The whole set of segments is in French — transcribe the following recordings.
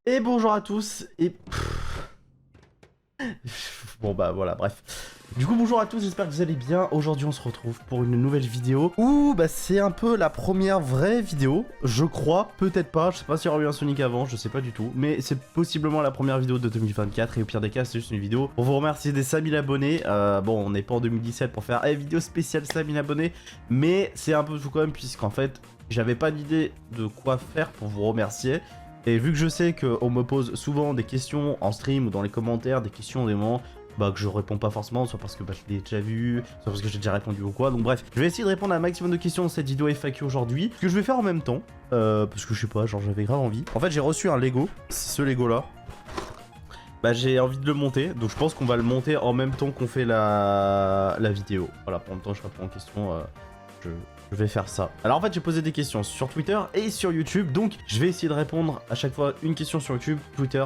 Et bonjour à tous, et... Bon bah voilà, bref. Du coup bonjour à tous, j'espère que vous allez bien. Aujourd'hui on se retrouve pour une nouvelle vidéo où bah c'est un peu la première vraie vidéo, je crois, peut-être pas, je sais pas s'il y aura eu un Sonic avant, je sais pas du tout. Mais c'est possiblement la première vidéo de 2024 et au pire des cas c'est juste une vidéo pour vous remercier des 5000 abonnés. Bon on n'est pas en 2017 pour faire une vidéo spéciale 5000 abonnés, mais c'est un peu tout quand même puisqu'en fait j'avais pas d'idée de quoi faire pour vous remercier. Et vu que je sais qu'on me pose souvent des questions en stream ou dans les commentaires, des questions des moments bah, que je réponds pas forcément, soit parce que bah, je l'ai déjà vu, soit parce que j'ai déjà répondu ou quoi. Donc bref, je vais essayer de répondre à un maximum de questions dans cette vidéo FAQ aujourd'hui, ce que je vais faire en même temps, parce que je sais pas, genre j'avais grave envie. En fait j'ai reçu un Lego, c'est ce Lego là. Bah j'ai envie de le monter, donc je pense qu'on va le monter en même temps qu'on fait la vidéo. Voilà, pour le temps je réponds aux questions, je vais faire ça. Alors en fait j'ai posé des questions sur Twitter et sur YouTube, donc je vais essayer de répondre à chaque fois une question sur YouTube, Twitter,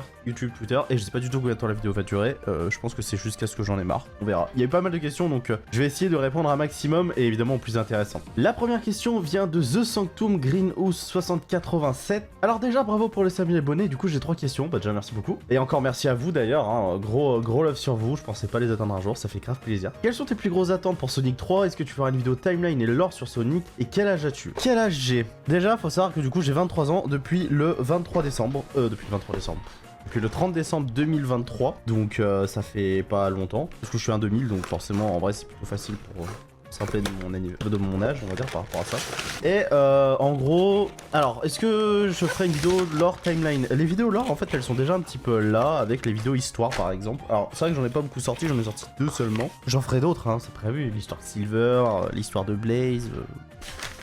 et je sais pas du tout combien de temps la vidéo va durer, je pense que c'est jusqu'à ce que j'en ai marre, on verra. Il y a eu pas mal de questions, donc je vais essayer de répondre un maximum et évidemment au plus intéressant. La première question vient de The Sanctum Greenhouse 6087. Alors déjà bravo pour les 5000 abonnés, du coup j'ai 3 questions, bah déjà merci beaucoup. Et encore merci à vous d'ailleurs, hein. Gros love sur vous, je pensais pas les atteindre un jour, ça fait grave plaisir. Quelles sont tes plus grosses attentes pour Sonic 3? Est-ce que tu feras une vidéo timeline et lore sur Sonic? Et quel âge as-tu? Quel âge j'ai? Déjà, faut savoir que du coup, j'ai 23 ans depuis le 23 décembre. Depuis le 30 décembre 2023. Donc, ça fait pas longtemps. Parce que je suis un 2000, donc forcément, en vrai, c'est plutôt facile pour se rappeler de mon âge, on va dire, par rapport à ça. Et en gros, alors, est-ce que je ferai une vidéo lore timeline? Les vidéos lore, en fait, elles sont déjà un petit peu là, avec les vidéos histoire, par exemple. Alors, c'est vrai que j'en ai pas beaucoup sorti, j'en ai sorti 2 seulement. J'en ferai d'autres, hein, c'est prévu. L'histoire de Silver, l'histoire de Blaze...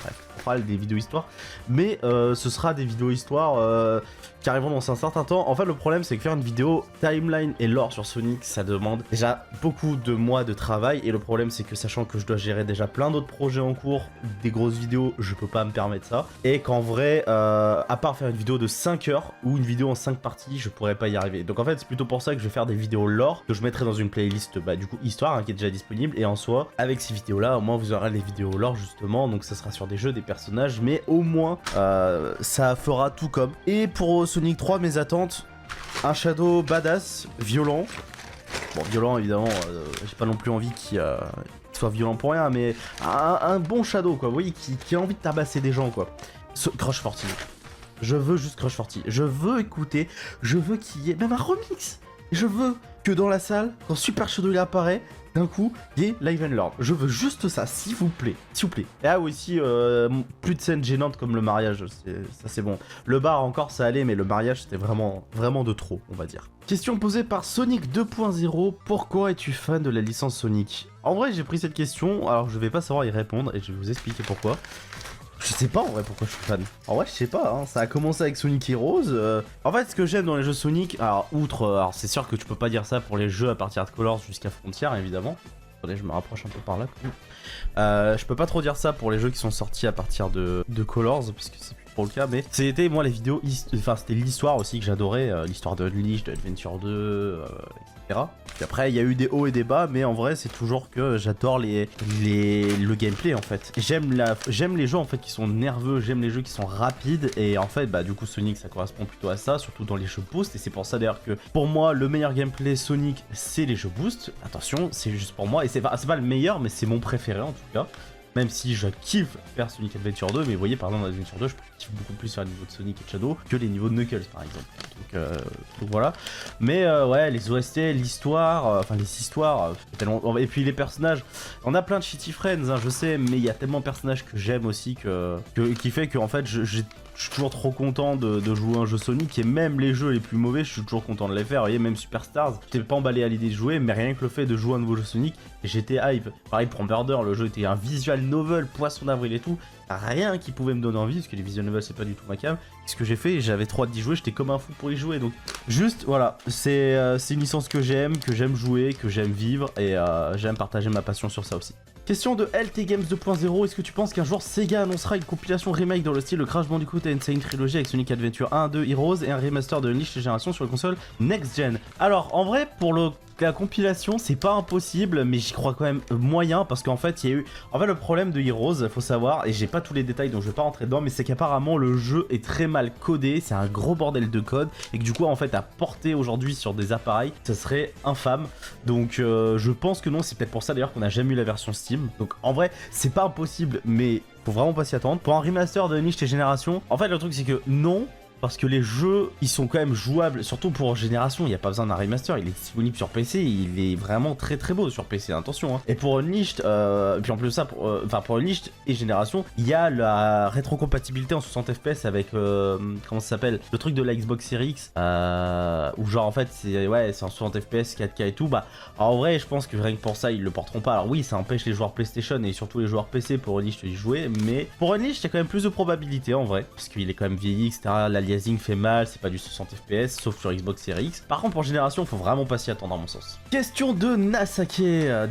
Bref, on fera des vidéos histoire. Mais ce sera des vidéos histoire qui arriveront dans un certain temps. En fait, le problème, c'est que faire une vidéo timeline et lore sur Sonic, ça demande déjà beaucoup de mois de travail. Et le problème, c'est que sachant que je dois gérer déjà plein d'autres projets en cours, des grosses vidéos, je peux pas me permettre ça. Et qu'en vrai, à part faire une vidéo de 5 heures ou une vidéo en 5 parties, je pourrais pas y arriver. Donc en fait, c'est plutôt pour ça que je vais faire des vidéos lore que je mettrai dans une playlist, bah du coup, histoire, hein, qui est déjà disponible. Et en soi, avec ces vidéos-là, au moins, vous aurez les vidéos lore, justement. Donc ça sera sur des jeux, des personnages, mais au moins, ça fera tout comme. Et pour Sonic 3, mes attentes, un Shadow badass, violent. Bon, violent, évidemment, j'ai pas non plus envie qu'il soit violent pour rien, mais un bon Shadow, quoi, vous voyez, qui a envie de tabasser des gens, quoi. Crush 40. Je veux juste Crush 40. Je veux écouter, je veux qu'il y ait même un remix. Je veux que dans la salle, quand Super Shadow il apparaît, d'un coup, il y ait Live and Lord. Je veux juste ça, s'il vous plaît. S'il vous plaît. Et ah aussi, plus de scènes gênantes comme le mariage, ça c'est bon. Le bar encore ça allait, mais le mariage c'était vraiment de trop, on va dire. Question posée par Sonic 2.0, pourquoi es-tu fan de la licence Sonic? En vrai j'ai pris cette question, alors je vais pas savoir y répondre et je vais vous expliquer pourquoi. Je sais pas en vrai pourquoi je suis fan. En vrai je sais pas, hein. Ça a commencé avec Sonic Heroes. En fait ce que j'aime dans les jeux Sonic, alors outre, alors c'est sûr que tu peux pas dire ça pour les jeux à partir de Colors jusqu'à Frontier évidemment. Attendez, je me rapproche un peu par là. Je peux pas trop dire ça pour les jeux qui sont sortis à partir de Colors, parce que c'est plus trop le cas, mais c'était moi les vidéos, enfin c'était l'histoire aussi que j'adorais, l'histoire de Unleashed, de Adventure 2, etc. Puis après il y a eu des hauts et des bas, mais en vrai c'est toujours que j'adore le gameplay en fait. J'aime les jeux en fait qui sont nerveux, j'aime les jeux qui sont rapides, et en fait bah du coup Sonic ça correspond plutôt à ça, surtout dans les jeux boost, et c'est pour ça d'ailleurs que pour moi le meilleur gameplay Sonic c'est les jeux boost. Attention, c'est juste pour moi, et c'est pas le meilleur, mais c'est mon préféré en tout cas. Même si je kiffe faire Sonic Adventure 2, mais vous voyez par exemple dans Adventure 2, je kiffe beaucoup plus faire les niveaux de Sonic et de Shadow que les niveaux de Knuckles par exemple. Donc voilà. Mais ouais, les OST, l'histoire, enfin les histoires, tellement... et puis les personnages, on a plein de shitty friends, hein, je sais, mais il y a tellement de personnages que j'aime aussi qui fait que en fait je suis toujours trop content de jouer un jeu Sonic, et même les jeux les plus mauvais, je suis toujours content de les faire. Vous voyez, même Superstars, j'étais pas emballé à l'idée de jouer, mais rien que le fait de jouer un nouveau jeu Sonic, j'étais hype. Pareil pour Murder, le jeu était un visual novel, poisson d'avril et tout. Rien qui pouvait me donner envie, parce que les visual novels c'est pas du tout ma cam. Ce que j'ai fait, j'avais trop hâte d'y jouer, j'étais comme un fou pour y jouer. Donc juste, voilà, c'est une licence que j'aime jouer, que j'aime vivre, et j'aime partager ma passion sur ça aussi. Question de LT Games 2.0, est-ce que tu penses qu'un jour Sega annoncera une compilation remake dans le style de Crash Bandicoot et Insane Trilogy avec Sonic Adventure 1, 2, Heroes et un remaster de Unleashed Génération sur les consoles Next Gen? Alors en vrai pour la compilation c'est pas impossible mais j'y crois quand même moyen parce qu'en fait il y a eu... En fait le problème de Heroes, faut savoir, et j'ai pas tous les détails donc je vais pas rentrer dedans, mais c'est qu'apparemment le jeu est très mal codé, c'est un gros bordel de code et que du coup en fait à porter aujourd'hui sur des appareils ça serait infâme. Donc je pense que non, c'est peut-être pour ça d'ailleurs qu'on a jamais eu la version Steam. Donc en vrai c'est pas impossible mais faut vraiment pas s'y attendre. Pour un remaster de Unleashed Génération, en fait le truc c'est que non, parce que les jeux, ils sont quand même jouables, surtout pour Génération, il n'y a pas besoin d'un remaster, il est disponible sur PC, il est vraiment très très beau sur PC, attention. Hein. Et pour Unleashed, puis en plus de ça, pour Unleashed et Génération, il y a la rétrocompatibilité en 60 FPS avec, comment ça s'appelle, le truc de la Xbox Series X, où genre en fait, c'est en 60 FPS, 4K et tout, bah en vrai, je pense que rien que pour ça, ils le porteront pas. Alors oui, ça empêche les joueurs PlayStation et surtout les joueurs PC pour Unleashed d'y jouer, mais pour Unleashed, il y a quand même plus de probabilité en vrai, parce qu'il est quand même vieilli, etc. L'aliasing fait mal, c'est pas du 60 FPS, sauf sur Xbox Series X. Par contre, pour Génération, faut vraiment pas s'y attendre à mon sens. Question de Nasake.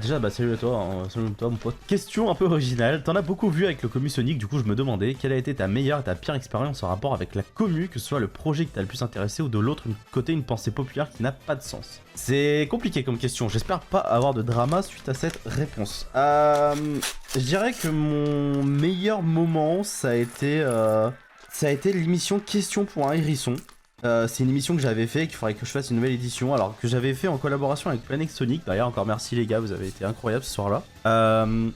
Déjà, bah salut à toi, hein. Salut à toi mon pote. Question un peu originale. T'en as beaucoup vu avec le commu Sonic, du coup je me demandais quelle a été ta meilleure et ta pire expérience en rapport avec la commu, que ce soit le projet qui t'a le plus intéressé ou de l'autre côté une pensée populaire qui n'a pas de sens. C'est compliqué comme question, j'espère pas avoir de drama suite à cette réponse. Je dirais que mon meilleur moment, ça a été l'émission Question pour un hérisson. C'est une émission que j'avais fait, qu'il faudrait que je fasse une nouvelle édition, alors que j'avais fait en collaboration avec Planet Sonic. D'ailleurs, encore merci les gars, vous avez été incroyables ce soir-là.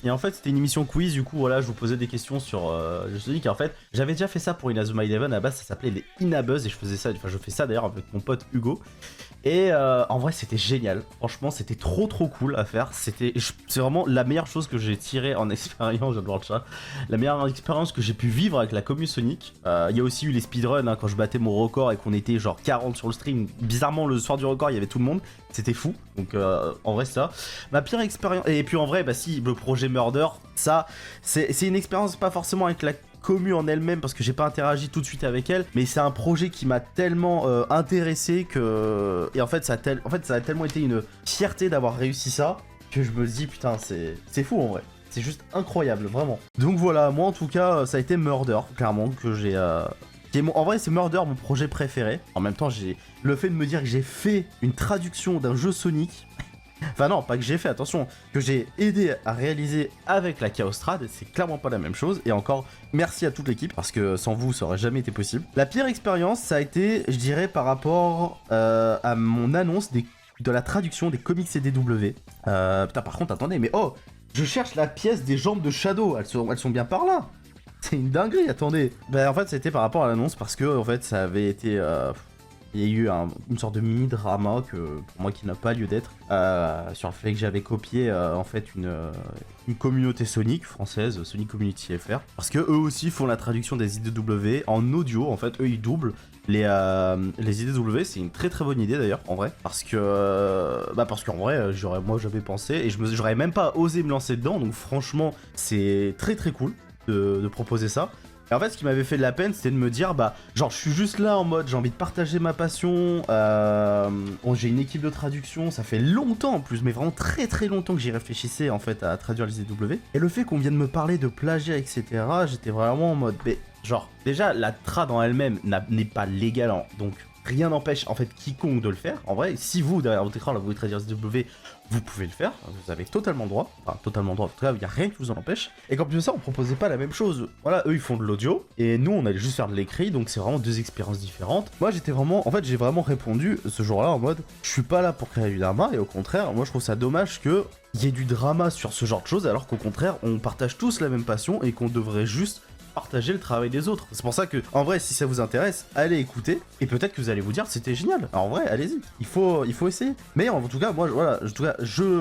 Et en fait, c'était une émission quiz, du coup, voilà, je vous posais des questions sur le Sonic. Et en fait, j'avais déjà fait ça pour Inazuma Eleven, à la base, ça s'appelait les Inabuzz, et je faisais ça, enfin, je fais ça d'ailleurs avec mon pote Hugo. Et en vrai, c'était génial. Franchement, c'était trop cool à faire. C'est vraiment la meilleure chose que j'ai tirée en expérience, j'adore le chat. La meilleure expérience que j'ai pu vivre avec la commu Sonic. Il y a aussi eu les speedruns, hein, quand je battais mon record et qu'on était genre 40 sur le stream. Bizarrement, le soir du record, il y avait tout le monde. C'était fou. Donc en vrai, ça. Ma pire expérience. Et puis en vrai, bah si, le projet Murder, ça, c'est une expérience pas forcément avec la commu en elle-même parce que j'ai pas interagi tout de suite avec elle, mais c'est un projet qui m'a tellement intéressé que... Et en fait, ça a tellement été une fierté d'avoir réussi ça que je me dis putain, c'est fou en vrai. C'est juste incroyable, vraiment. Donc voilà, moi en tout cas, ça a été Murder, clairement, que j'ai... En vrai, c'est Murder mon projet préféré. En même temps, j'ai le fait de me dire que j'ai fait une traduction d'un jeu Sonic... Enfin non, pas que j'ai fait, attention, que j'ai aidé à réaliser avec la Chaostrad, c'est clairement pas la même chose, et encore merci à toute l'équipe, parce que sans vous ça aurait jamais été possible. La pire expérience, ça a été, je dirais, par rapport à mon annonce de la traduction des comics CDW. Putain, par contre, attendez, mais oh, je cherche la pièce des jambes de Shadow, elles sont bien par là. C'est une dinguerie, attendez. Bah en fait, c'était par rapport à l'annonce, parce que en fait, ça avait été... Il y a eu une sorte de mini-drama pour moi qui n'a pas lieu d'être sur le fait que j'avais copié en fait une communauté Sonic française, Sonic Community FR, parce que eux aussi font la traduction des IDW en audio. En fait, eux ils doublent les IDW. C'est une très bonne idée d'ailleurs en vrai, parce qu'en vrai j'avais pensé et j'aurais même pas osé me lancer dedans. Donc franchement c'est très cool de proposer ça. Et en fait, ce qui m'avait fait de la peine, c'était de me dire, bah, genre, je suis juste là en mode, j'ai envie de partager ma passion, j'ai une équipe de traduction, ça fait longtemps en plus, mais vraiment très longtemps que j'y réfléchissais, en fait, à traduire les IDW. Et le fait qu'on vienne me parler de plagiat, etc., j'étais vraiment en mode, mais, genre, déjà, la trad en elle-même n'est pas légale, donc rien n'empêche, en fait, quiconque de le faire. En vrai, si vous, derrière votre écran, là, vous voulez traduire les IDW, vous pouvez le faire, vous avez totalement le droit, enfin totalement le droit, en tout cas il n'y a rien qui vous en empêche. Et qu'en plus de ça, on proposait pas la même chose. Voilà, eux ils font de l'audio, et nous on allait juste faire de l'écrit, donc c'est vraiment deux expériences différentes. Moi j'étais vraiment, en fait j'ai vraiment répondu ce jour-là en mode, je suis pas là pour créer du drama, et au contraire, moi je trouve ça dommage que il y ait du drama sur ce genre de choses, alors qu'au contraire, on partage tous la même passion, et qu'on devrait juste partager le travail des autres. C'est pour ça que, en vrai, si ça vous intéresse, allez écouter, et peut-être que vous allez vous dire c'était génial. Alors, en vrai, allez-y, il faut essayer. Mais en tout cas, moi, voilà,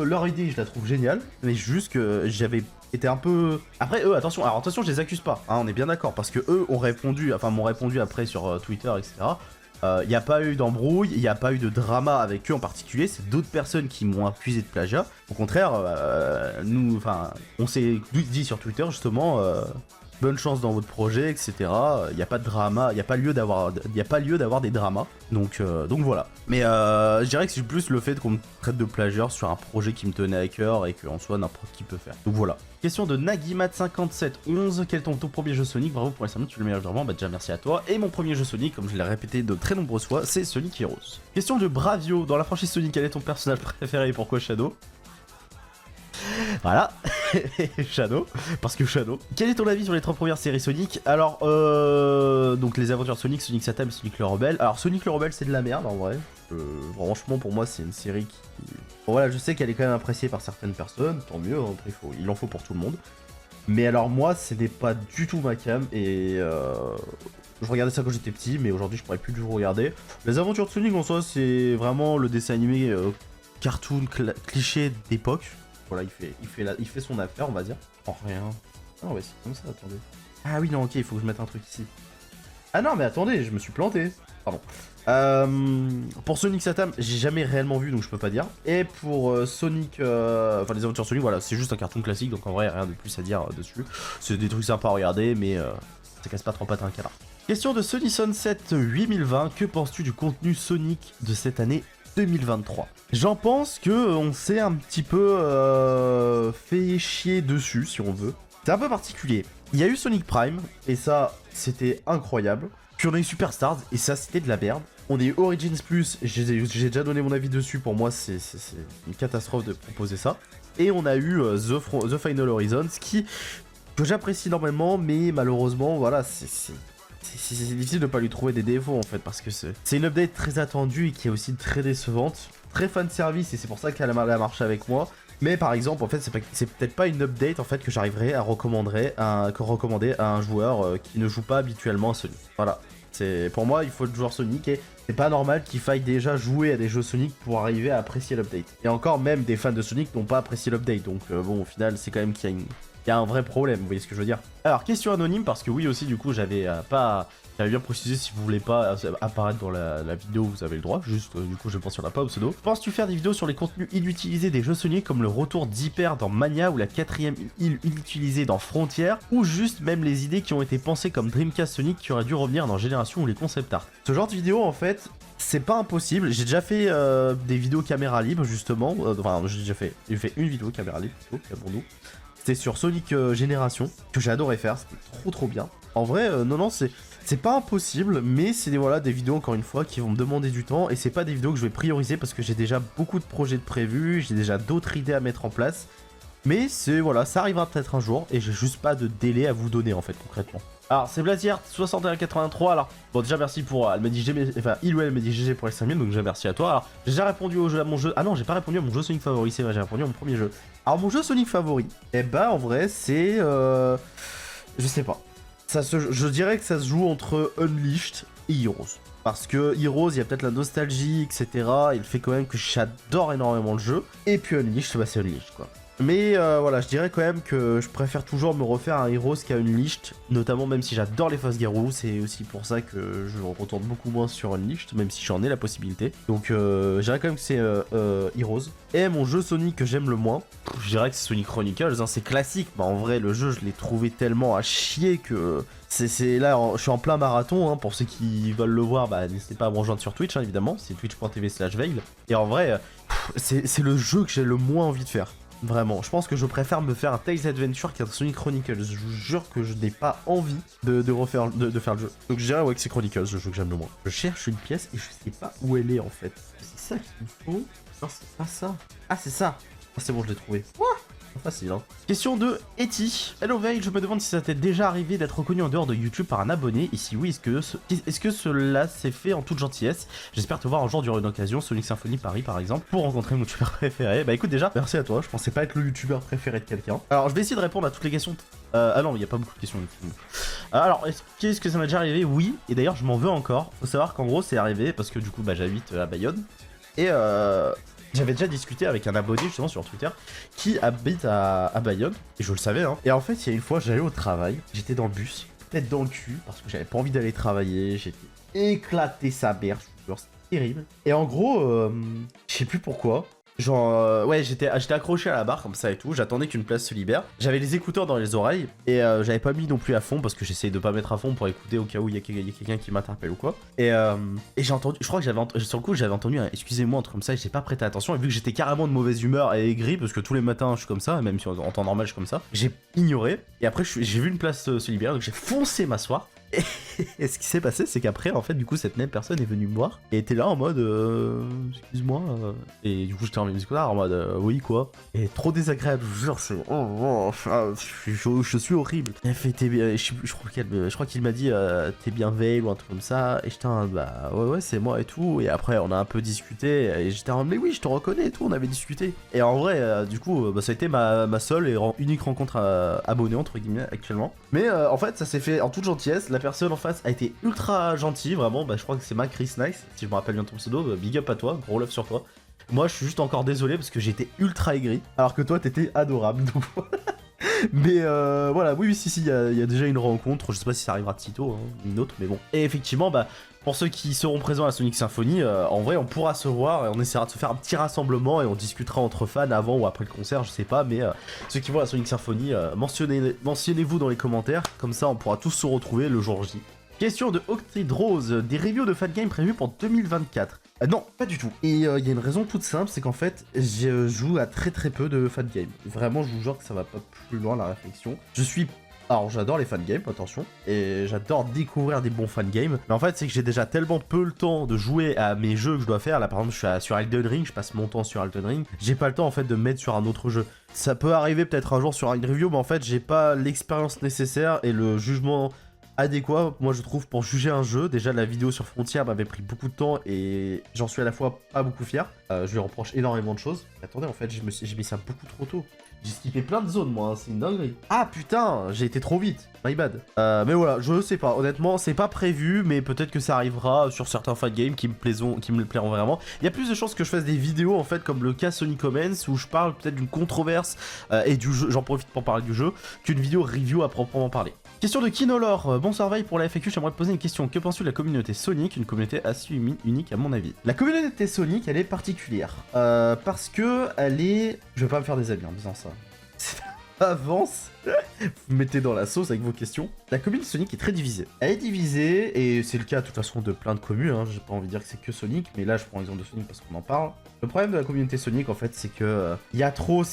leur idée, je la trouve géniale, mais juste que j'avais été un peu... Après, eux, attention, je les accuse pas, hein, on est bien d'accord, parce que eux m'ont répondu après sur Twitter, etc. Il n'y a pas eu d'embrouille, il n'y a pas eu de drama avec eux en particulier, c'est d'autres personnes qui m'ont accusé de plagiat. Au contraire, on s'est dit sur Twitter, justement... bonne chance dans votre projet, etc. Il n'y a pas de drama, il n'y a pas lieu d'avoir des dramas. Donc voilà. Mais je dirais que c'est plus le fait qu'on me traite de plagieur sur un projet qui me tenait à cœur et qu'en soi n'importe qui peut faire. Donc voilà. Question de Nagimat5711, quel est ton premier jeu Sonic? Bravo pour les 5 minutes, tu es le meilleur vraiment, bah déjà merci à toi. Et mon premier jeu Sonic, comme je l'ai répété de très nombreuses fois, c'est Sonic Heroes. Question de Bravio, dans la franchise Sonic, quel est ton personnage préféré et pourquoi Shadow? Voilà, Shadow, parce que Shadow. Quel est ton avis sur les 3 premières séries Sonic? Alors, donc les aventures Sonic, Sonic Satam et Sonic le Rebelle. Alors Sonic le Rebelle c'est de la merde en vrai. Franchement pour moi c'est une série qui... Bon voilà, je sais qu'elle est quand même appréciée par certaines personnes, tant mieux, hein, il en faut pour tout le monde. Mais alors moi, ce n'est pas du tout ma cam et je regardais ça quand j'étais petit, mais aujourd'hui je pourrais plus du tout regarder. Les aventures de Sonic en soi, c'est vraiment le dessin animé cartoon cliché d'époque. Voilà, il fait son affaire, on va dire. Oh, rien. Ah ouais, c'est comme ça, attendez. Ah oui, non, ok, il faut que je mette un truc ici. Ah non, mais attendez, je me suis planté. Pardon. Pour Sonic Satam, j'ai jamais réellement vu, donc je peux pas dire. Et pour Sonic, enfin les aventures Sonic, voilà, c'est juste un cartoon classique, donc en vrai, rien de plus à dire dessus. C'est des trucs sympas à regarder, mais ça casse pas trop pattes à un canard. Question de Sunny Sunset 8020, que penses-tu du contenu Sonic de cette année 2023? J'en pense que on s'est un petit peu fait chier dessus, si on veut. C'est un peu particulier. Il y a eu Sonic Prime, et ça, c'était incroyable. Puis on a eu Superstars, et ça, c'était de la merde. On a eu Origins Plus, j'ai déjà donné mon avis dessus, pour moi, c'est une catastrophe de proposer ça. Et on a eu The Final Horizons, que j'apprécie énormément, mais malheureusement, voilà, c'est difficile de pas lui trouver des défauts en fait, parce que c'est une update très attendue et qui est aussi très décevante, très fan service, et c'est pour ça qu'elle a marché avec moi. Mais par exemple, en fait, c'est peut-être pas une update en fait que j'arriverai à recommander à un joueur qui ne joue pas habituellement à Sonic. Voilà, pour moi, il faut le joueur Sonic et c'est pas normal qu'il faille déjà jouer à des jeux Sonic pour arriver à apprécier l'update. Et encore, même des fans de Sonic n'ont pas apprécié l'update, donc bon, au final, c'est quand même qu'il y a un vrai problème, vous voyez ce que je veux dire. Alors, question anonyme, parce que oui aussi, du coup, j'avais bien précisé, si vous voulez pas apparaître dans la vidéo, vous avez le droit, juste, du coup, je mentionnerai pas au pseudo. Penses-tu faire des vidéos sur les contenus inutilisés des jeux Sonic, comme le retour d'Hyper dans Mania, ou la 4ème île inutilisée dans Frontier, ou juste même les idées qui ont été pensées comme Dreamcast Sonic qui auraient dû revenir dans Génération ou les concept art? Ce genre de vidéo, en fait, c'est pas impossible. J'ai déjà fait des vidéos caméra libre, justement, enfin, j'ai fait une vidéo caméra libre, plutôt, calmons-nous. C'était sur Sonic Génération, que j'ai adoré faire, c'était trop bien. En vrai, non, c'est pas impossible, mais c'est des vidéos, encore une fois, qui vont me demander du temps, et c'est pas des vidéos que je vais prioriser, parce que j'ai déjà beaucoup de projets de prévus, j'ai déjà d'autres idées à mettre en place, mais voilà, ça arrivera peut-être un jour, et j'ai juste pas de délai à vous donner, en fait, concrètement. Alors, c'est Blazier6183, alors, bon, déjà merci pour, elle m'a dit GG, enfin, il ou elle m'a dit GG pour les 5000, donc déjà merci à toi. Alors, j'ai déjà répondu à mon jeu, ah non, j'ai pas répondu à mon jeu Sonic favori, c'est vrai, j'ai répondu à mon premier jeu. Alors, mon jeu Sonic favori, eh ben, en vrai, c'est, je sais pas. Je dirais que ça se joue entre Unleashed et Heroes. Parce que Heroes, il y a peut-être la nostalgie, etc. Et le fait quand même que j'adore énormément le jeu. Et puis Unleashed, bah c'est Unleashed, quoi. Mais voilà, je dirais quand même que je préfère toujours me refaire un Heroes qu'à Unleashed, notamment même si j'adore les Fast Garou, c'est aussi pour ça que je retourne beaucoup moins sur Unleashed, même si j'en ai la possibilité. Donc je dirais quand même que c'est Heroes. Et mon jeu Sonic que j'aime le moins, je dirais que c'est Sonic Chronicles, hein, c'est classique, mais en vrai le jeu je l'ai trouvé tellement à chier que... Là, je suis en plein marathon, hein, pour ceux qui veulent le voir, bah n'hésitez pas à me rejoindre sur Twitch, hein, évidemment, c'est twitch.tv/veil. Et en vrai, c'est le jeu que j'ai le moins envie de faire. Vraiment, je pense que je préfère me faire un Tales Adventure qu'un Sonic Chronicles. Je vous jure que je n'ai pas envie de faire le jeu. Donc je dirais ouais que c'est Chronicles, le jeu que j'aime le moins. Je cherche une pièce et je sais pas où elle est en fait. C'est ça qu'il me faut. Non, c'est pas ça. Ah, c'est ça. Ah, c'est bon, je l'ai trouvé. What? Facile, hein. Question de Eti. Hello Veil, je me demande si ça t'est déjà arrivé d'être reconnu en dehors de YouTube par un abonné. Et si oui, est-ce que cela s'est fait en toute gentillesse? J'espère te voir un jour durant une occasion, Sonic Symphony Paris par exemple, pour rencontrer mon youtubeur préféré. Bah écoute, déjà, merci à toi. Je pensais pas être le youtubeur préféré de quelqu'un. Alors, je vais essayer de répondre à toutes les questions. Ah non, il n'y a pas beaucoup de questions. Alors, est-ce que ça m'a déjà arrivé? Oui. Et d'ailleurs, je m'en veux encore. Faut savoir qu'en gros, c'est arrivé parce que du coup, bah j'habite à Bayonne. Et j'avais déjà discuté avec un abonné justement sur Twitter qui habite à Bayonne, et je le savais, hein. Et en fait, il y a une fois, j'allais au travail, j'étais dans le bus, tête dans le cul, parce que j'avais pas envie d'aller travailler, j'étais éclaté sa mère, je vous jure, c'était terrible. Et en gros, je sais plus pourquoi, Genre, ouais, j'étais accroché à la barre comme ça et tout, j'attendais qu'une place se libère. J'avais les écouteurs dans les oreilles et j'avais pas mis non plus à fond parce que j'essayais de pas mettre à fond pour écouter au cas où il y a quelqu'un qui m'interpelle ou quoi. Et j'ai entendu, je crois que sur le coup j'avais entendu un excusez-moi, un truc comme ça, et j'ai pas prêté attention. Et vu que j'étais carrément de mauvaise humeur et aigri parce que tous les matins je suis comme ça, même si en temps normal je suis comme ça, j'ai ignoré. Et après j'ai vu une place se libérer donc j'ai foncé m'asseoir. Et ce qui s'est passé, c'est qu'après, en fait, du coup, cette même personne est venue me voir et était là en mode excuse-moi. Et du coup, j'étais en écouteurs en mode oui, quoi. Et trop désagréable, je vous jure, c'est. Je suis horrible. Elle fait t'es bien. Je crois qu'il m'a dit t'es bien veille ou un truc comme ça. Et j'étais en mode bah ouais, c'est moi et tout. Et après, on a un peu discuté. Et j'étais en mode mais oui, je te reconnais et tout, on avait discuté. Et en vrai, du coup, ça a été ma seule et unique rencontre abonnée, entre guillemets, actuellement. Mais en fait, ça s'est fait en toute gentillesse. La personne en face a été ultra gentille, vraiment. Bah, je crois que c'est Chris Nice, si je me rappelle bien ton pseudo. Big up à toi, gros love sur toi. Moi, je suis juste encore désolé parce que j'étais ultra aigri, alors que toi, t'étais adorable. Donc mais voilà, oui, si, il y a déjà une rencontre. Je sais pas si ça arrivera de sitôt, hein, une autre, mais bon. Et effectivement, bah, pour ceux qui seront présents à la Sonic Symphony, en vrai, on pourra se voir et on essaiera de se faire un petit rassemblement et on discutera entre fans avant ou après le concert, je sais pas. Mais ceux qui vont à la Sonic Symphony, mentionnez-vous dans les commentaires, comme ça on pourra tous se retrouver le jour J. Question de Octide Rose, des reviews de Fan Game prévues pour 2024. Non, pas du tout. Et il y a une raison toute simple, c'est qu'en fait, je joue à très peu de Fan Game. Vraiment, je vous jure que ça va pas plus loin la réflexion. Alors j'adore les fangames, attention, et j'adore découvrir des bons fangames, mais en fait c'est que j'ai déjà tellement peu le temps de jouer à mes jeux que je dois faire. Là par exemple je suis sur Elden Ring, je passe mon temps sur Elden Ring, j'ai pas le temps en fait de me mettre sur un autre jeu. Ça peut arriver peut-être un jour sur une review, mais en fait j'ai pas l'expérience nécessaire et le jugement adéquat, moi je trouve, pour juger un jeu. Déjà la vidéo sur Frontier m'avait pris beaucoup de temps et j'en suis à la fois pas beaucoup fier. Je lui reproche énormément de choses. Attendez, en fait j'ai mis ça beaucoup trop tôt. J'ai skippé plein de zones, moi, hein, c'est une dinguerie. Ah putain, j'ai été trop vite, my bad. Mais voilà, je sais pas, honnêtement, c'est pas prévu, mais peut-être que ça arrivera sur certains fangames qui me plairont vraiment. Il y a plus de chances que je fasse des vidéos, en fait, comme le cas Sonic Comments, où je parle peut-être d'une controverse et du jeu, j'en profite pour parler du jeu, qu'une vidéo review à proprement parler. Question de Kinolor, bonsoir Veille pour la FAQ, j'aimerais te poser une question. Que penses-tu de la communauté Sonic, une communauté assez unique à mon avis? La communauté Sonic, elle est particulière, parce que elle est... Je vais pas me faire des amis en disant ça. Avance. Vous mettez dans la sauce avec vos questions. La communauté Sonic est très divisée. Elle est divisée, et c'est le cas de toute façon de plein de communes, hein. J'ai pas envie de dire que c'est que Sonic, mais là je prends l'exemple de Sonic parce qu'on en parle. Le problème de la communauté Sonic en fait, c'est que il y a trop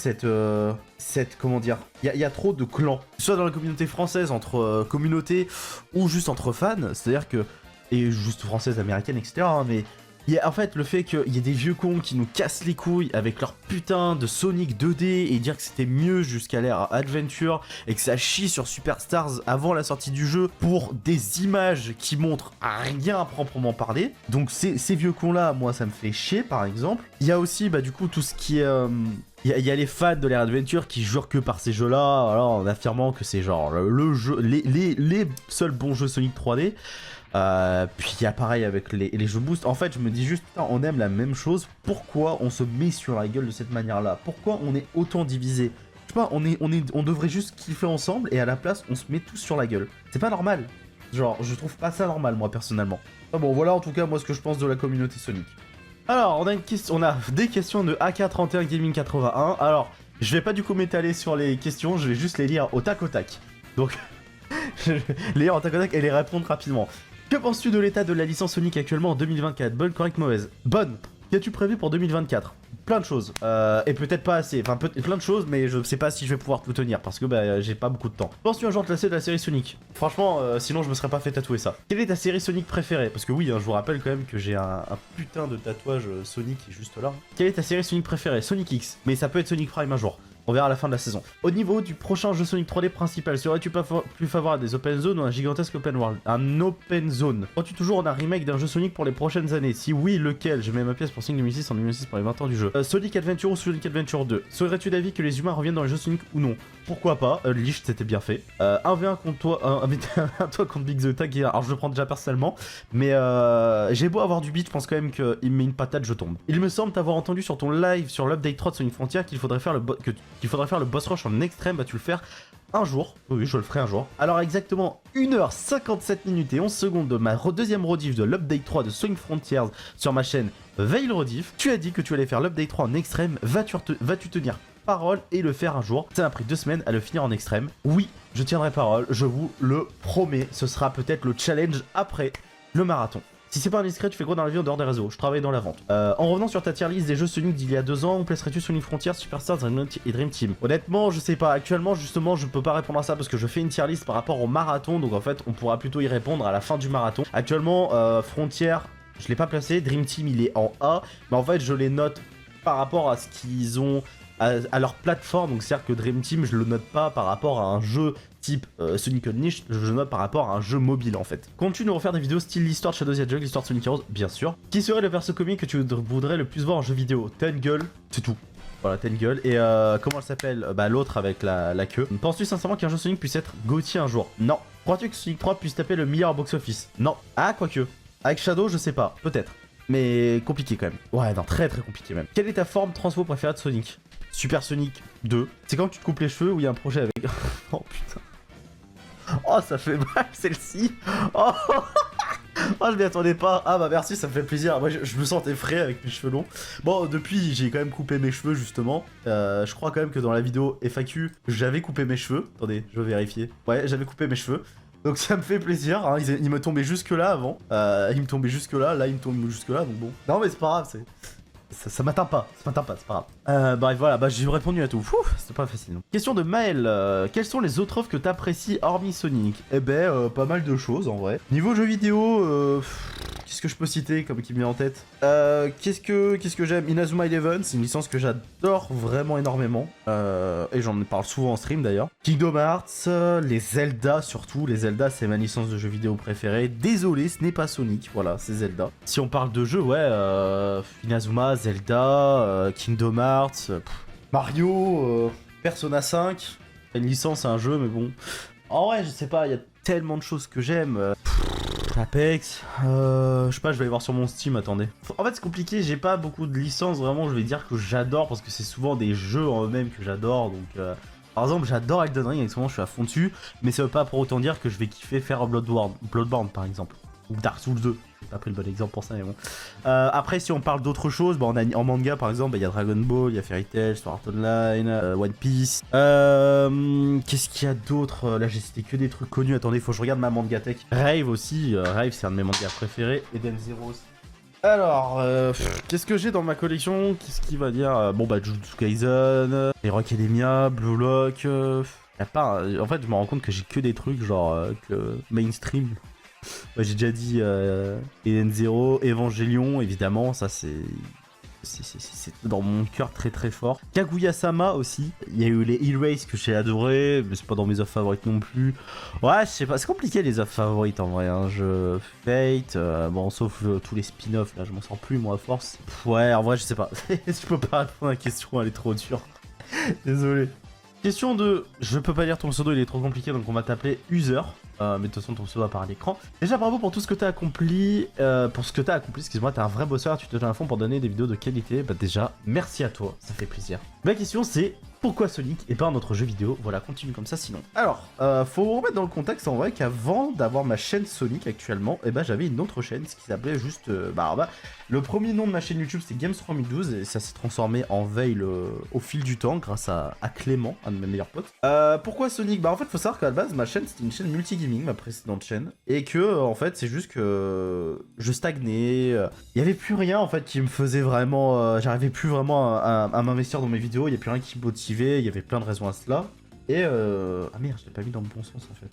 comment dire, il y a trop de clans. Soit dans la communauté française entre communautés ou juste entre fans, c'est-à-dire que, et juste française, américaine, etc. Hein, mais en fait, le fait qu'il y ait des vieux cons qui nous cassent les couilles avec leur putain de Sonic 2D et dire que c'était mieux jusqu'à l'ère Adventure et que ça chie sur Superstars avant la sortie du jeu pour des images qui montrent rien à proprement parler. Donc ces vieux cons là, moi ça me fait chier par exemple. Il y a aussi bah du coup tout ce qui est... Il y a les fans de l'ère Adventure qui jurent que par ces jeux-là, alors, en affirmant que c'est genre le jeu, les seuls bons jeux Sonic 3D. Puis il y a pareil avec les jeux boost. En fait, je me dis juste, putain, on aime la même chose. Pourquoi on se met sur la gueule de cette manière-là? Pourquoi on est autant divisé? Je sais pas, on devrait juste kiffer ensemble et à la place, on se met tous sur la gueule. C'est pas normal. Genre, je trouve pas ça normal, moi, personnellement. Ah bon, voilà en tout cas, moi, ce que je pense de la communauté Sonic. Alors, on a des questions de AK31 Gaming 81. Alors, je vais pas du coup m'étaler sur les questions, je vais juste les lire au tac au tac. Donc, je vais les lire au tac au tac et les répondre rapidement. Que penses-tu de l'état de la licence Sonic actuellement en 2024? Bonne, correcte, mauvaise? Bonne. Qu'as-tu prévu pour 2024? Plein de choses. Et peut-être pas assez. Enfin, plein de choses, mais je sais pas si je vais pouvoir tout tenir parce que bah, j'ai pas beaucoup de temps. Penses-tu un jour te lasser de la série Sonic? Franchement, sinon je me serais pas fait tatouer ça. Quelle est ta série Sonic préférée? Parce que oui, hein, je vous rappelle quand même que j'ai un putain de tatouage Sonic qui est juste là. Quelle est ta série Sonic préférée? Sonic X. Mais ça peut être Sonic Prime un jour. On verra à la fin de la saison. Au niveau du prochain jeu Sonic 3D principal, serais-tu pas plus favorable à des open zones ou un gigantesque open world? Un open zone. Crois-tu toujours en un remake d'un jeu Sonic pour les prochaines années? Si oui, lequel? Je mets ma pièce pour Sonic 2006 en 2006 pour les 20 ans du jeu. Sonic Adventure ou Sonic Adventure 2? Serais-tu d'avis que les humains reviennent dans les jeux Sonic ou non? Pourquoi pas? Lich, c'était bien fait. 1v1 contre toi, toi contre Big The Tag. Alors je le prends déjà personnellement, mais j'ai beau avoir du beat, je pense quand même qu'il me met une patate, je tombe. Il me semble t'avoir entendu sur ton live sur l'update 3 de Sonic Frontier qu'il faudrait faire le boss rush en extrême. Vas-tu le faire un jour. Oui, je le ferai un jour. Alors exactement 1h57 minutes et 11 secondes de ma deuxième rediff de l'update 3 de Sonic Frontiers sur ma chaîne Veil Rediff. Tu as dit que tu allais faire l'update 3 en extrême. Vas-tu tenir parole et le faire un jour? Ça m'a pris 2 semaines à le finir en extrême. Oui, je tiendrai parole, je vous le promets. Ce sera peut-être le challenge après le marathon. Si c'est pas indiscret, tu fais quoi dans la vie en dehors des réseaux? Je travaille dans la vente. En revenant sur ta tier list des jeux Sonic d'il y a 2 ans, où placerais-tu Sonic Frontiers, Superstars et Dream Team? Honnêtement, je sais pas. Actuellement, justement, je peux pas répondre à ça parce que je fais une tier list par rapport au marathon. Donc en fait, on pourra plutôt y répondre à la fin du marathon. Actuellement, Frontiers, je l'ai pas placé. Dream Team, il est en A. Mais en fait, je les note par rapport à ce qu'ils ont à leur plateforme. Donc c'est-à-dire que Dream Team, je le note pas par rapport à un jeu type Sonic Unleashed, je le note par rapport à un jeu mobile en fait. Comptes-tu nous refaire des vidéos style l'histoire de Shadow the Hedgehog, l'histoire de Sonic Heroes? Bien sûr. Qui serait le perso comique que tu voudrais le plus voir en jeu vidéo? Tangle, c'est tout. Voilà, Tangle. Et comment elle s'appelle? Bah l'autre avec la queue. Penses-tu sincèrement qu'un jeu Sonic puisse être GOTY un jour? Non. Crois-tu que Sonic 3 puisse taper le meilleur box-office? Non. Ah, quoique. Avec Shadow, je sais pas. Peut-être. Mais compliqué quand même. Ouais, non, très très compliqué même. Quelle est ta forme transfo préférée de Sonic? Super Sonic 2. C'est quand tu te coupes les cheveux ou il y a un projet avec... Oh putain. Oh, ça fait mal celle-ci. Oh. Oh, je m'y attendais pas. Ah bah merci, ça me fait plaisir. Moi je me sentais frais avec mes cheveux longs. Bon, depuis j'ai quand même coupé mes cheveux justement. Je crois quand même que dans la vidéo FAQ, j'avais coupé mes cheveux. Attendez, je vais vérifier. Ouais, j'avais coupé mes cheveux. Donc ça me fait plaisir, hein. Il me tombait jusque là avant. Il me tombait jusque là, il me tombe jusque là, donc bon. Non mais c'est pas grave, ça m'atteint pas, c'est pas grave. Bref, voilà, bah j'ai répondu à tout. C'était pas facile. Non. Question de Maël. Quelles sont les autres offres que t'apprécies hormis Sonic? Eh ben, pas mal de choses en vrai. Niveau jeux vidéo, qu'est-ce que je peux citer comme qui me vient en tête? Qu'est-ce que j'aime? Inazuma Eleven, c'est une licence que j'adore vraiment énormément. Et j'en parle souvent en stream d'ailleurs. Kingdom Hearts, les Zelda surtout. Les Zelda, c'est ma licence de jeux vidéo préférée. Désolé, ce n'est pas Sonic. Voilà, c'est Zelda. Si on parle de jeux, ouais, Inazuma, Zelda, Kingdom Hearts, Mario, Persona 5. Une licence, c'est un jeu, mais bon. En vrai, je sais pas, il y a tellement de choses que j'aime. Apex, je sais pas, je vais aller voir sur mon Steam, attendez. En fait, c'est compliqué, j'ai pas beaucoup de licences, vraiment, je vais dire que j'adore, parce que c'est souvent des jeux en eux-mêmes que j'adore, donc... Par exemple, j'adore Elden Ring, actuellement, je suis à fond dessus, mais ça veut pas pour autant dire que je vais kiffer faire Bloodborne, par exemple. Ou Dark Souls 2. J'ai pas pris le bon exemple pour ça, mais bon. Après, si on parle d'autres choses, bah, en manga, par exemple, il y a Dragon Ball, il y a Fairy Tail, Sword Art Online, One Piece. Qu'est-ce qu'il y a d'autre? Là, j'ai cité que des trucs connus. Attendez, faut que je regarde ma manga tech. Rave aussi. Rave, c'est un de mes mangas préférés. Eden Zero aussi. Alors, qu'est-ce que j'ai dans ma collection? Qu'est-ce qu'il va dire? Bon, bah, Jujutsu Kaisen, Hero Academia, Blue Lock. Y a pas. En fait, je me rends compte que j'ai que des trucs genre que mainstream. Ouais, j'ai déjà dit Eden Zero, Evangelion, évidemment, ça c'est dans mon cœur très très fort. Kaguya-sama aussi, il y a eu les Erase que j'ai adoré, mais c'est pas dans mes offres favorites non plus. Ouais, je sais pas, c'est compliqué les offres favorites en vrai, hein. Fate, bon, sauf tous les spin-offs, là, je m'en sors plus moi à force. Ouais, en vrai, je sais pas, je peux pas répondre à la question, elle est trop dure. Désolé. Question de... Je peux pas lire ton pseudo, il est trop compliqué, donc on va t'appeler User. Mais de toute façon, ton pseudo apparaît à l'écran. Déjà, bravo pour tout ce que t'as accompli. Excuse-moi, t'es un vrai bosseur, tu te donnes à fond pour donner des vidéos de qualité. Bah déjà, merci à toi, ça fait plaisir. Ma question, c'est pourquoi Sonic et pas un autre jeu vidéo? Voilà, continue comme ça sinon. Alors, faut remettre dans le contexte en vrai qu'avant d'avoir ma chaîne Sonic actuellement, eh ben j'avais une autre chaîne, ce qui s'appelait juste... le premier nom de ma chaîne YouTube c'était Games3012 et ça s'est transformé en Veil au fil du temps grâce à Clément, un de mes meilleurs potes. Pourquoi Sonic? Bah en fait faut savoir qu'à la base ma chaîne c'était une chaîne multigaming, ma précédente chaîne, et que en fait c'est juste que je stagnais, il y avait plus rien en fait qui me faisait vraiment, j'arrivais plus vraiment à m'investir dans mes vidéos, il y a plus rien qui me motivait, il y avait plein de raisons à cela, et ah merde, je l'ai pas mis dans le bon sens en fait.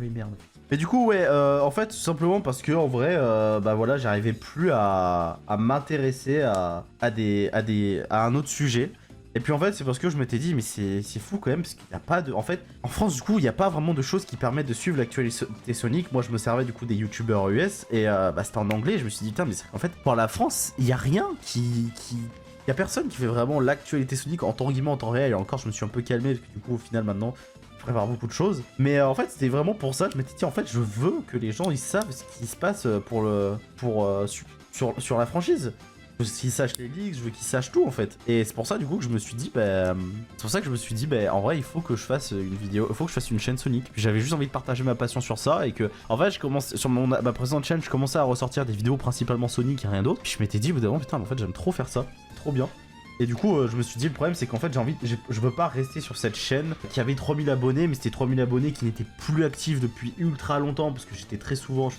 Oui merde. Mais du coup ouais, en fait tout simplement parce que en vrai, bah voilà, j'arrivais plus à m'intéresser à un autre sujet. Et puis en fait c'est parce que je m'étais dit mais c'est fou quand même parce qu'il n'y a pas de... En fait en France du coup il n'y a pas vraiment de choses qui permettent de suivre l'actualité Sonic. Moi je me servais du coup des youtubeurs US et bah c'était en anglais. Je me suis dit putain mais en fait pour la France il n'y a rien qui... Il y a personne qui fait vraiment l'actualité Sonic en temps réel. Et encore je me suis un peu calmé parce que du coup au final maintenant je prépare beaucoup de choses. Mais en fait c'était vraiment pour ça. Je m'étais dit en fait je veux que les gens ils savent ce qui se passe sur la franchise. Je veux qu'il sache les leaks, je veux qu'il sache tout en fait. Et c'est pour ça du coup que je me suis dit, bah, en vrai, il faut que je fasse une vidéo, il faut que je fasse une chaîne Sonic. J'avais juste envie de partager ma passion sur ça et que, en fait, je commence sur ma précédente chaîne, je commençais à ressortir des vidéos principalement Sonic et rien d'autre. Puis je m'étais dit, au bout d'un moment, putain, mais en fait, j'aime trop faire ça, c'est trop bien. Et du coup, je me suis dit, le problème, c'est qu'en fait, je veux pas rester sur cette chaîne qui avait 3000 abonnés, mais c'était 3000 abonnés qui n'étaient plus actifs depuis ultra longtemps, parce que je faisais très souvent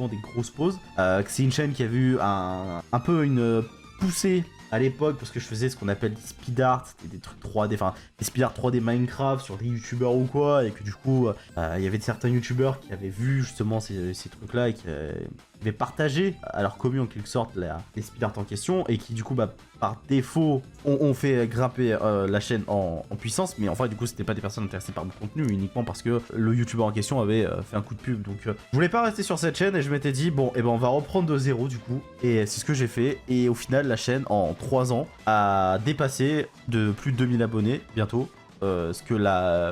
des grosses pauses. Que c'est une chaîne qui avait eu un peu une poussée à l'époque, parce que je faisais ce qu'on appelle des speed art, c'était des trucs 3D, enfin, des speed art 3D Minecraft sur des youtubeurs ou quoi, et que du coup, il y avait certains youtubeurs qui avaient vu justement ces trucs-là et qui avaient partagé à leur commu en quelque sorte les speed art en question, et qui du coup, bah, par défaut, ont fait grimper la chaîne en puissance, mais en fait, du coup, c'était pas des personnes intéressées par mon contenu, uniquement parce que le youtubeur en question avait fait un coup de pub. Donc, je voulais pas rester sur cette chaîne et je m'étais dit, bon, et ben, on va reprendre de zéro du coup, et c'est ce que j'ai fait. Et au final, la chaîne, en 3 ans, a dépassé de plus de 2000 abonnés bientôt. Ce que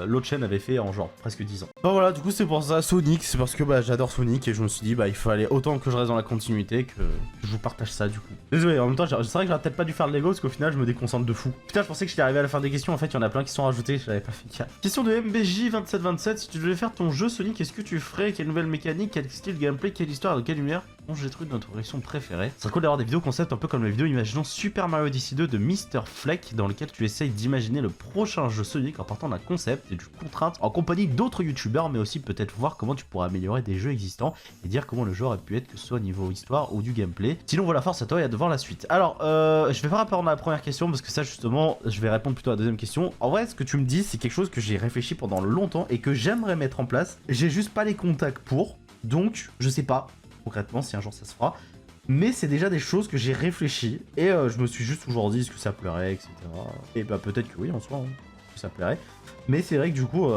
l'autre chaîne avait fait en genre presque 10 ans. Bon voilà, du coup c'est pour ça, Sonic, c'est parce que bah, j'adore Sonic et je me suis dit bah il fallait autant que je reste dans la continuité que je vous partage ça du coup. Désolé, en même temps c'est vrai que j'aurais peut-être pas dû faire de Lego parce qu'au final je me déconcentre de fou. Putain, je pensais que j'étais arrivé à la fin des questions, en fait il y en a plein qui sont rajoutés, je l'avais pas fait gaffe. Question de MBJ2727, si tu devais faire ton jeu Sonic, qu'est-ce que tu ferais? Quelle nouvelle mécanique, quel style de gameplay, quelle histoire, de quelle lumière? Bon, j'ai trouvé notre réaction préférée. C'est cool d'avoir des vidéos concept un peu comme la vidéo Imaginons Super Mario Odyssey 2 de Mr. Fleck, dans lequel tu essayes d'imaginer le prochain jeu Sonic en partant d'un concept et d'une contrainte en compagnie d'autres youtubeurs, mais aussi peut-être voir comment tu pourrais améliorer des jeux existants et dire comment le jeu aurait pu être, que ce soit au niveau histoire ou du gameplay. Sinon voilà, force à toi et à de voir la suite. Alors, je vais pas répondre à la première question parce que ça justement, je vais répondre plutôt à la deuxième question. En vrai, ce que tu me dis, c'est quelque chose que j'ai réfléchi pendant longtemps et que j'aimerais mettre en place. J'ai juste pas les contacts pour, donc je sais pas concrètement si un jour ça se fera. Mais c'est déjà des choses que j'ai réfléchi et je me suis juste toujours dit est-ce que ça plairait, etc. Et bah peut-être que oui en soi, hein, que ça plairait. Mais c'est vrai que du coup,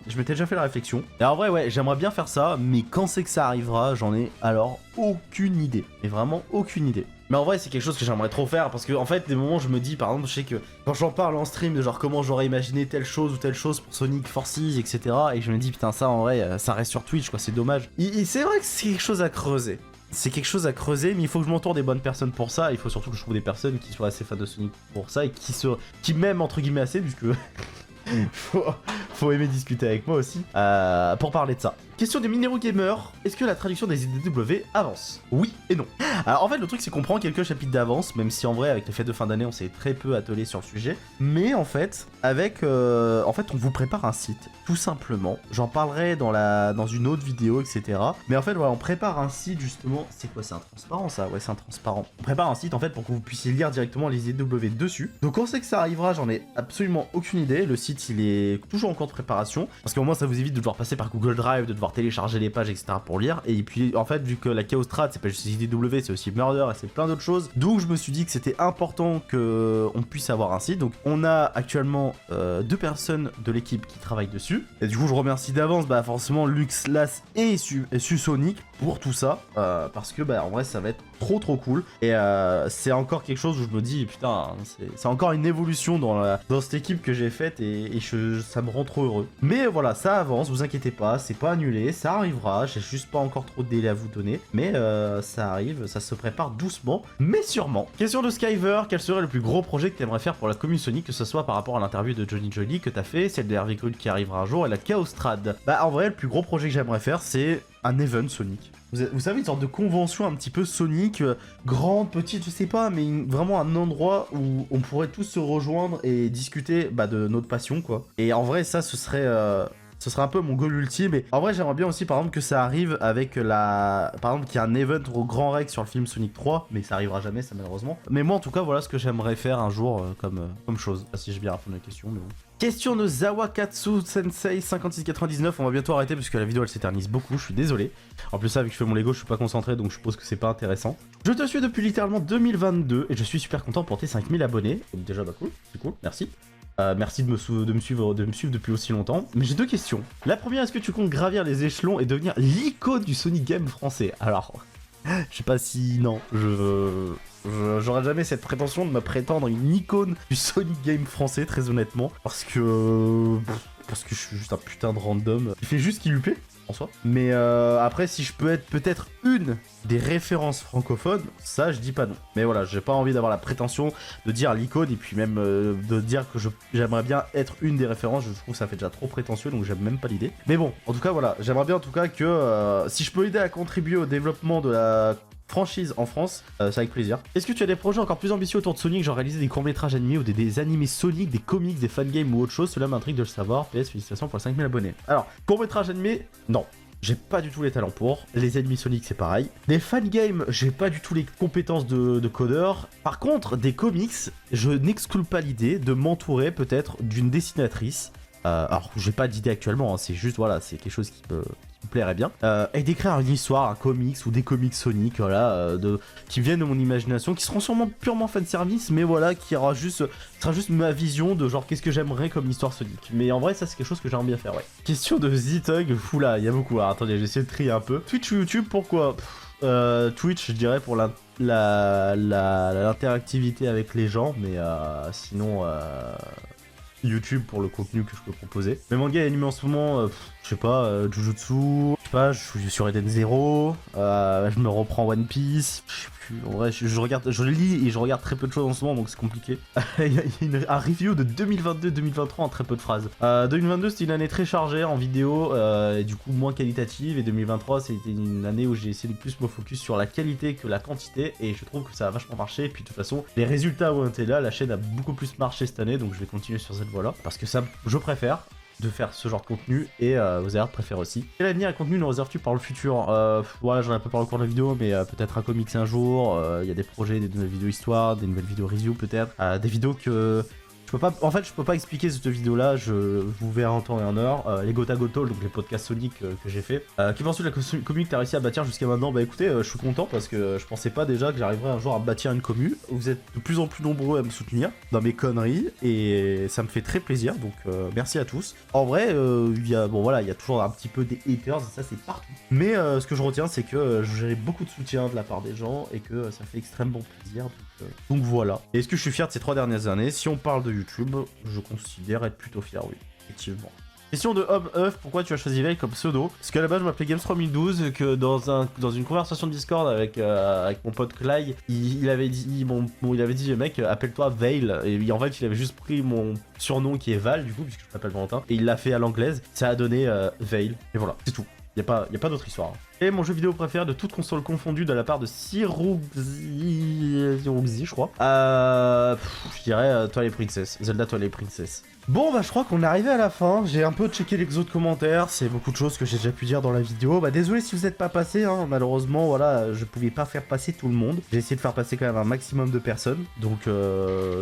je m'étais déjà fait la réflexion. Et en vrai, ouais, j'aimerais bien faire ça, mais quand c'est que ça arrivera, j'en ai alors aucune idée. Mais vraiment aucune idée. Mais en vrai, c'est quelque chose que j'aimerais trop faire parce que, en fait, des moments, je me dis, par exemple, je sais que quand j'en parle en stream de genre comment j'aurais imaginé telle chose ou telle chose pour Sonic Forces, etc. Et je me dis, putain, ça en vrai, ça reste sur Twitch, quoi, c'est dommage. Et c'est vrai que c'est quelque chose à creuser. C'est quelque chose à creuser, mais il faut que je m'entoure des bonnes personnes pour ça. Il faut surtout que je trouve des personnes qui soient assez fans de Sonic pour ça et qui m'aiment entre guillemets assez, puisque faut aimer discuter avec moi aussi pour parler de ça. Question des minéraux gamers, est-ce que la traduction des IDW avance? Oui et non. Alors en fait le truc c'est qu'on prend quelques chapitres d'avance, même si en vrai avec les fêtes de fin d'année on s'est très peu attelé sur le sujet. Mais en fait, en fait on vous prépare un site, tout simplement. J'en parlerai dans une autre vidéo, etc. Mais en fait voilà, on prépare un site justement. C'est quoi, c'est un transparent ça? Ouais, c'est un transparent. On prépare un site en fait pour que vous puissiez lire directement les IDW dessus. Donc on sait que ça arrivera, j'en ai absolument aucune idée. Le site il est toujours en cours de préparation, parce qu'au moins ça vous évite de devoir passer par Google Drive, de devoir télécharger les pages, etc. pour lire. Et puis en fait, vu que la Chaos Strat c'est pas juste IDW, c'est aussi Murder et c'est plein d'autres choses, donc je me suis dit que c'était important que on puisse avoir un site. Donc on a actuellement 2 personnes de l'équipe qui travaillent dessus, et du coup je remercie d'avance bah forcément Lux, Las et Susonic pour tout ça, parce que bah en vrai ça va être trop cool. Et c'est encore quelque chose où je me dis putain, c'est encore une évolution dans cette équipe que j'ai faite, et ça me rend trop heureux. Mais voilà, ça avance, vous inquiétez pas, c'est pas annulé, ça arrivera, j'ai juste pas encore trop de délai à vous donner, mais ça arrive, ça se prépare doucement, mais sûrement. Question de Skyver, quel serait le plus gros projet que t'aimerais faire pour la commune Sonic, que ce soit par rapport à l'interview de Johnny Jolly que t'as fait, celle de Hervé Grud qui arrivera un jour, et la Chaos Trad? Bah en vrai, le plus gros projet que j'aimerais faire, c'est un event Sonic. Vous savez, une sorte de convention un petit peu Sonic, grande, petite, je sais pas, mais vraiment un endroit où on pourrait tous se rejoindre et discuter bah, de notre passion, quoi. Et en vrai, ça, ce serait un peu mon goal ultime. Et en vrai, j'aimerais bien aussi, par exemple, que ça arrive avec par exemple, qu'il y a un event au Grand Rex sur le film Sonic 3, mais ça arrivera jamais, ça, malheureusement. Mais moi, en tout cas, voilà ce que j'aimerais faire un jour comme chose. Pas si j'ai bien répondu à la question, mais bon. Question de Zawakatsu Sensei 5699, on va bientôt arrêter parce que la vidéo elle s'éternise beaucoup, je suis désolé. En plus ça, vu que je fais mon Lego, je suis pas concentré, donc je suppose que c'est pas intéressant. Je te suis depuis littéralement 2022 et je suis super content pour tes 5000 abonnés. Donc déjà bah cool, c'est cool, merci. Merci de me suivre depuis aussi longtemps. Mais j'ai 2 questions. La première, est-ce que tu comptes gravir les échelons et devenir l'icône du Sonic Game français? Alors, je sais pas si... Non, j'aurais jamais cette prétention de me prétendre une icône du Sonic Game français, très honnêtement. Parce que je suis juste un putain de random. Il fait juste ce qu'il lui plaît. en soi. Mais après, si je peux être peut-être une des références francophones, ça je dis pas non. Mais voilà, j'ai pas envie d'avoir la prétention de dire l'icône et puis même de dire que j'aimerais bien être une des références. Je trouve que ça fait déjà trop prétentieux, donc j'aime même pas l'idée. Mais bon, en tout cas voilà, j'aimerais bien en tout cas que si je peux aider à contribuer au développement de la franchise en France, c'est avec plaisir. Est-ce que tu as des projets encore plus ambitieux autour de Sonic, genre réaliser des courts-métrages animés ou des animés Sonic, des comics, des fangames ou autre chose? Cela m'intrigue de le savoir. PS, félicitations pour les 5000 abonnés. Alors, court-métrage animé, non. J'ai pas du tout les talents pour. Les ennemis Sonic, c'est pareil. Des fangames, j'ai pas du tout les compétences de codeur. Par contre, des comics, je n'exclus pas l'idée de m'entourer peut-être d'une dessinatrice. Alors, j'ai pas d'idée actuellement, hein, c'est juste, voilà, c'est quelque chose qui me plairait bien. Et d'écrire une histoire, un comics ou des comics Sonic, voilà, qui viennent de mon imagination, qui seront sûrement purement fanservice, mais voilà, sera juste ma vision de genre qu'est-ce que j'aimerais comme histoire Sonic. Mais en vrai, ça c'est quelque chose que j'aimerais bien faire, ouais. Question de Z-Tug, fou là, il y a beaucoup. Alors, attendez, j'essaie de trier un peu. Twitch ou YouTube, pourquoi? Twitch, je dirais pour l'interactivité avec les gens, mais sinon... YouTube pour le contenu que je peux proposer. Mes mangas et animés en ce moment, je sais pas, Jujutsu, je sais pas, je suis sur Eden Zero, je me reprends One Piece, je sais plus, en vrai, je lis et je regarde très peu de choses en ce moment, donc c'est compliqué. Il y a un review de 2022-2023 en très peu de phrases. 2022 c'était une année très chargée en vidéo, et du coup moins qualitative, et 2023 c'était une année où j'ai essayé de plus me focus sur la qualité que la quantité, et je trouve que ça a vachement marché, et puis de toute façon, les résultats ont été là, la chaîne a beaucoup plus marché cette année, donc je vais continuer sur cette voie-là, parce que ça, je préfère de faire ce genre de contenu, et vous allez l'air de préférer aussi. Quel avenir et contenu nous réserves-tu pour le futur? Voilà, j'en ai un peu parlé au cours de la vidéo, mais peut-être un comics un jour, il y a des projets, des nouvelles vidéos histoire, des nouvelles vidéos review peut-être, des vidéos que... Je peux pas, en fait, je peux pas expliquer cette vidéo-là, vous verrai en temps et en heure. Les Gota Goto, donc les podcasts Sonic que j'ai fait. Qui pensent de la commu que t'as réussi à bâtir jusqu'à maintenant? Bah écoutez, je suis content parce que je pensais pas déjà que j'arriverais un jour à bâtir une commu. Vous êtes de plus en plus nombreux à me soutenir dans mes conneries et ça me fait très plaisir, donc merci à tous. En vrai, il y a toujours un petit peu des haters, ça c'est partout. Mais ce que je retiens, c'est que j'ai beaucoup de soutien de la part des gens et que ça fait extrêmement plaisir. Donc voilà. Et est-ce que je suis fier de ces 3 dernières années? Si on parle de YouTube, je considère être plutôt fier, oui, effectivement. Question de Homme Euf, pourquoi tu as choisi Veil comme pseudo? Parce qu'à la base je m'appelais Games 3012, que dans une conversation de Discord avec mon pote Clay, il avait dit mec, appelle-toi Veil, et en fait il avait juste pris mon surnom qui est Val du coup, puisque je m'appelle Valentin, et il l'a fait à l'anglaise, ça a donné Veil, et voilà, c'est tout. Y a pas d'autre histoire. Et mon jeu vidéo préféré de toutes consoles confondues de la part de Siroxy, je crois. Je dirais Twilight Princess, Zelda Twilight Princess. Bon bah je crois qu'on est arrivé à la fin, j'ai un peu checké les autres commentaires, c'est beaucoup de choses que j'ai déjà pu dire dans la vidéo. Bah désolé si vous n'êtes pas passé, hein. Malheureusement voilà, je pouvais pas faire passer tout le monde. J'ai essayé de faire passer quand même un maximum de personnes, donc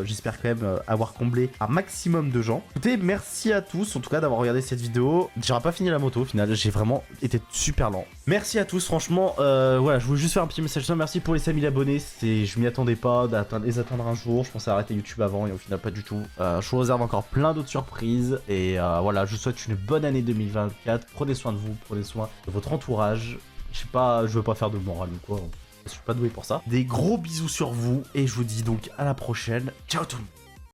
j'espère quand même avoir comblé un maximum de gens. Écoutez, merci à tous en tout cas d'avoir regardé cette vidéo. J'aurais pas fini la moto au final, j'ai vraiment été super lent. Merci à tous, franchement, voilà, je voulais juste faire un petit message, merci pour les 5000 abonnés, je m'y attendais pas les atteindre un jour, je pensais arrêter YouTube avant et au final pas du tout. Je vous réserve encore plein d'autres surprises et voilà, je vous souhaite une bonne année 2024, prenez soin de vous, prenez soin de votre entourage, je sais pas, je veux pas faire de morale ou quoi, je suis pas doué pour ça. Des gros bisous sur vous et je vous dis donc à la prochaine, ciao tout le monde.